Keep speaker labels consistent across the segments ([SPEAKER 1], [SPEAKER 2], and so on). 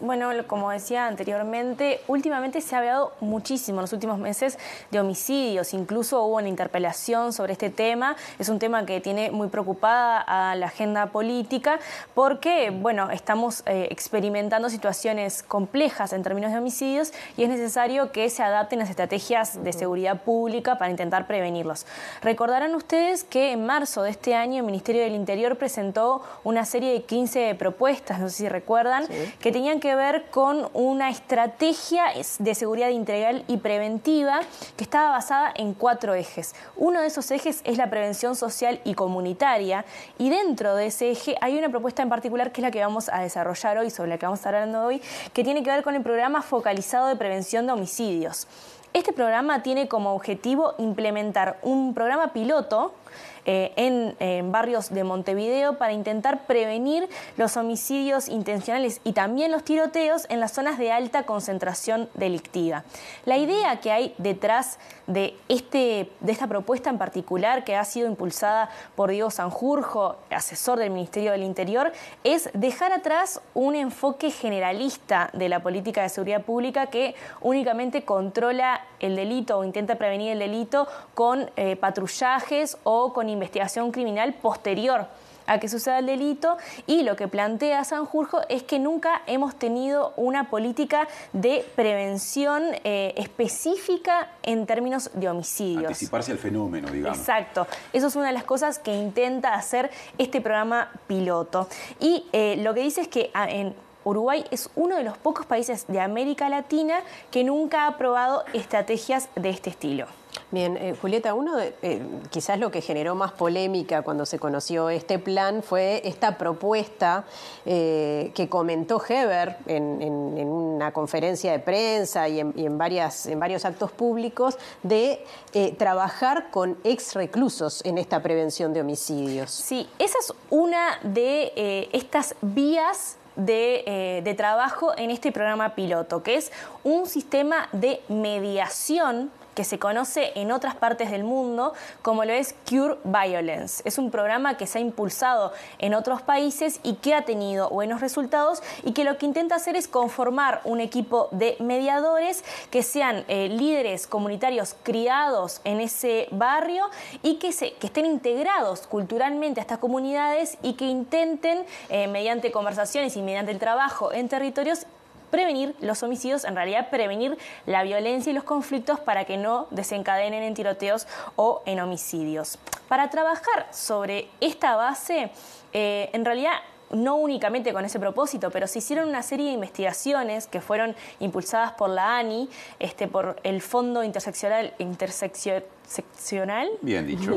[SPEAKER 1] Bueno, como decía anteriormente, últimamente se ha hablado muchísimo en los últimos meses de homicidios. Incluso hubo una interpelación sobre este tema. Es un tema que tiene muy preocupada a la agenda política porque, bueno, estamos experimentando situaciones complejas en términos de homicidios y es necesario que se adapten las estrategias de seguridad pública para intentar prevenirlos. Recordarán ustedes que en marzo de este año el Ministerio del Interior presentó una serie de 15 propuestas, no sé si recuerdan, que tenían que ver con una estrategia de seguridad integral y preventiva que estaba basada en 4 ejes. Uno de esos ejes es la prevención social y comunitaria, y dentro de ese eje hay una propuesta en particular que es la que vamos a desarrollar hoy, sobre la que vamos a estar hablando hoy, que tiene que ver con el programa focalizado de prevención de homicidios. Este programa tiene como objetivo implementar un programa piloto en barrios de Montevideo para intentar prevenir los homicidios intencionales y también los tiroteos en las zonas de alta concentración delictiva. La idea que hay detrás de esta propuesta en particular, que ha sido impulsada por Diego Sanjurjo, asesor del Ministerio del Interior, es dejar atrás un enfoque generalista de la política de seguridad pública que únicamente controla el delito o intenta prevenir el delito con patrullajes o con investigación criminal posterior a que suceda el delito, y lo que plantea Sanjurjo es que nunca hemos tenido una política de prevención específica en términos de homicidios.
[SPEAKER 2] Anticiparse al fenómeno, digamos.
[SPEAKER 1] Exacto. Eso es una de las cosas que intenta hacer este programa piloto. Y lo que dice es que en Uruguay es uno de los pocos países de América Latina que nunca ha aprobado estrategias de este estilo.
[SPEAKER 3] Bien, Julieta, quizás lo que generó más polémica cuando se conoció este plan fue esta propuesta que comentó Heber en una conferencia de prensa y en varios actos públicos de trabajar con exreclusos en esta prevención de homicidios.
[SPEAKER 1] Sí, esa es una de estas vías de trabajo en este programa piloto, que es un sistema de mediación que se conoce en otras partes del mundo como lo es Cure Violence. Es un programa que se ha impulsado en otros países y que ha tenido buenos resultados, y que lo que intenta hacer es conformar un equipo de mediadores que sean líderes comunitarios criados en ese barrio y que estén integrados culturalmente a estas comunidades y que intenten, mediante conversaciones y mediante el trabajo en territorios, prevenir los homicidios, en realidad prevenir la violencia y los conflictos para que no desencadenen en tiroteos o en homicidios. Para trabajar sobre esta base, en realidad no únicamente con ese propósito, pero se hicieron una serie de investigaciones que fueron impulsadas por la ANI, por el Fondo Interseccional
[SPEAKER 2] bien dicho,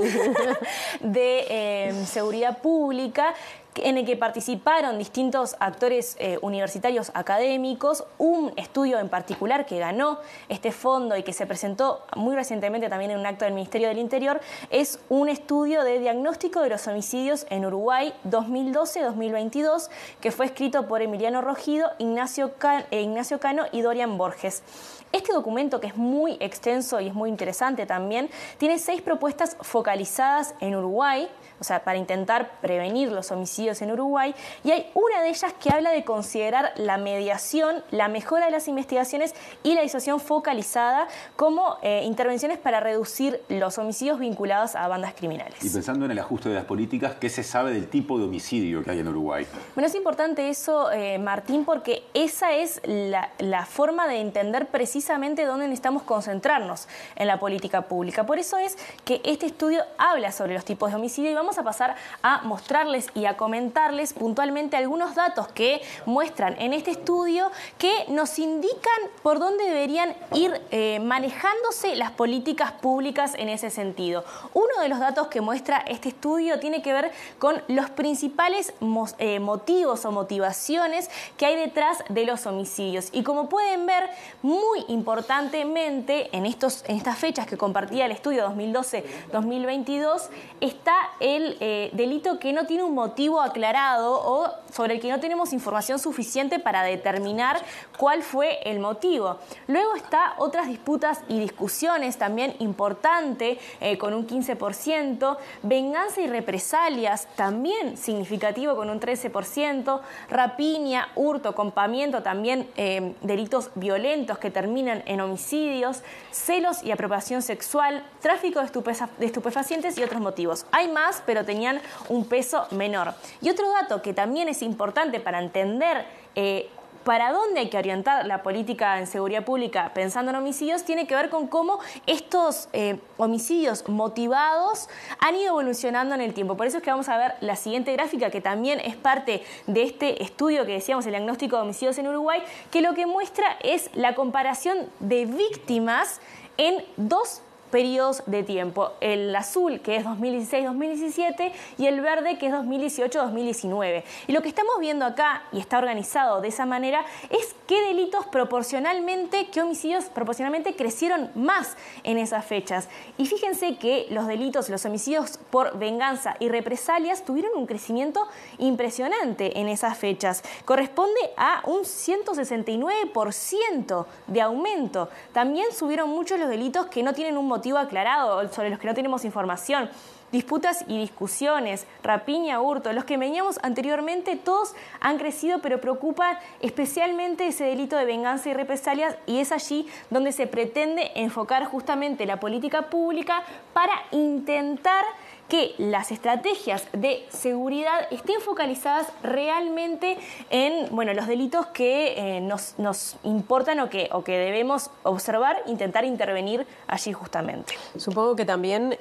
[SPEAKER 1] de Seguridad Pública, en el que participaron distintos actores universitarios académicos. Un estudio en particular que ganó este fondo y que se presentó muy recientemente también en un acto del Ministerio del Interior es un estudio de diagnóstico de los homicidios en Uruguay 2012-2022, que fue escrito por Emiliano Rogido, Ignacio Cano y Dorian Borges. Este documento, que es muy extenso y es muy interesante también, tiene 6 propuestas focalizadas en Uruguay, o sea, para intentar prevenir los homicidios en Uruguay, y hay una de ellas que habla de considerar la mediación, la mejora de las investigaciones y la disuasión focalizada como intervenciones para reducir los homicidios vinculados a bandas criminales.
[SPEAKER 2] Y pensando en el ajuste de las políticas, ¿qué se sabe del tipo de homicidio que hay en Uruguay?
[SPEAKER 1] Bueno, es importante eso, Martín, porque esa es la forma de entender precisamente dónde necesitamos concentrarnos en la política pública. Por eso es que este estudio habla sobre los tipos de homicidio, y vamos a pasar a mostrarles y a comentarles puntualmente algunos datos que muestran en este estudio que nos indican por dónde deberían ir manejándose las políticas públicas en ese sentido. Uno de los datos que muestra este estudio tiene que ver con los principales motivos o motivaciones que hay detrás de los homicidios. Y como pueden ver, muy importantemente en estas fechas que compartía el estudio 2012-2022 está el delito que no tiene un motivo aclarado o sobre el que no tenemos información suficiente para determinar cuál fue el motivo. Luego está otras disputas y discusiones, también importante, con un 15%, venganza y represalias, también significativo con un 13%, rapiña, hurto, compamiento, también delitos violentos que terminan en homicidios, celos y apropiación sexual, tráfico de estupefacientes y otros motivos. Hay más, pero tenían un peso menor. Y otro dato que también es importante para entender para dónde hay que orientar la política en seguridad pública pensando en homicidios tiene que ver con cómo estos homicidios motivados han ido evolucionando en el tiempo. Por eso es que vamos a ver la siguiente gráfica, que también es parte de este estudio que decíamos, el diagnóstico de homicidios en Uruguay, que lo que muestra es la comparación de víctimas en dos periodos de tiempo, el azul que es 2016-2017 y el verde que es 2018-2019. Y lo que estamos viendo acá, y está organizado de esa manera, es qué delitos qué homicidios proporcionalmente crecieron más en esas fechas. Y fíjense que los homicidios por venganza y represalias tuvieron un crecimiento impresionante en esas fechas. Corresponde a un 169% de aumento. También subieron muchos los delitos que no tienen un motivo aclarado, sobre los que no tenemos información. Disputas y discusiones, rapiña, hurto, los que veníamos anteriormente, todos han crecido, pero preocupa especialmente ese delito de venganza y represalias, y es allí donde se pretende enfocar justamente la política pública para intentar que las estrategias de seguridad estén focalizadas realmente en los delitos que nos importan o que debemos observar, intentar intervenir allí justamente.
[SPEAKER 3] Supongo que también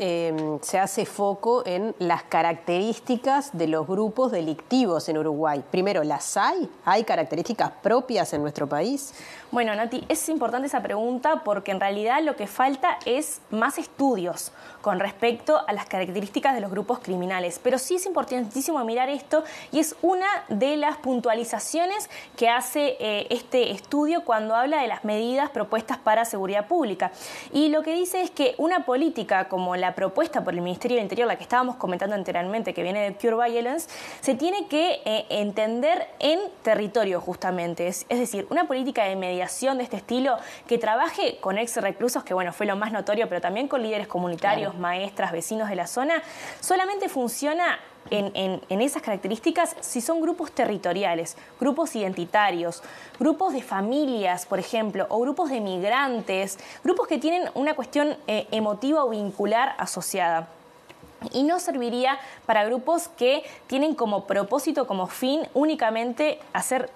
[SPEAKER 3] se hace foco en las características de los grupos delictivos en Uruguay. Primero, ¿las hay? ¿Hay características propias en nuestro país?
[SPEAKER 1] Bueno, Nati, es importante esa pregunta porque en realidad lo que falta es más estudios con respecto a las características de los grupos criminales. Pero sí es importantísimo mirar esto y es una de las puntualizaciones que hace este estudio cuando habla de las medidas propuestas para seguridad pública. Y lo que dice es que una política como la propuesta por el Ministerio del Interior, la que estábamos comentando anteriormente, que viene de Pure Violence, se tiene que entender en territorio justamente. Es decir, una política de mediación de este estilo que trabaje con ex reclusos, que fue lo más notorio, pero también con líderes comunitarios, maestras, vecinos de la zona, solamente funciona en esas características si son grupos territoriales, grupos identitarios, grupos de familias, por ejemplo, o grupos de migrantes, grupos que tienen una cuestión emotiva o vincular asociada. Y no serviría para grupos que tienen como propósito, como fin, únicamente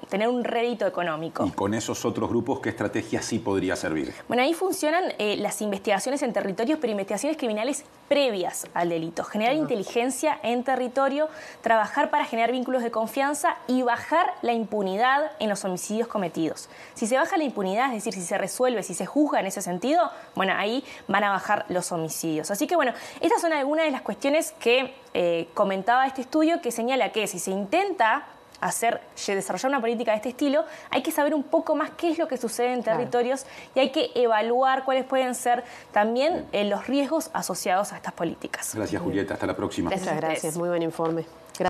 [SPEAKER 1] tener un rédito económico.
[SPEAKER 2] ¿Y con esos otros grupos qué estrategia sí podría servir?
[SPEAKER 1] Bueno, ahí funcionan las investigaciones en territorios, pero investigaciones criminales previas al delito. Generar inteligencia en territorio, trabajar para generar vínculos de confianza y bajar la impunidad en los homicidios cometidos. Si se baja la impunidad, es decir, si se resuelve, si se juzga en ese sentido, ahí van a bajar los homicidios. Así que, estas son algunas de las cuestiones que comentaba este estudio, que señala que si se intenta desarrollar una política de este estilo, hay que saber un poco más qué es lo que sucede en territorios y hay que evaluar cuáles pueden ser también los riesgos asociados a estas políticas.
[SPEAKER 2] Gracias, Julieta. Hasta la próxima.
[SPEAKER 3] Muchas gracias. Muy buen informe.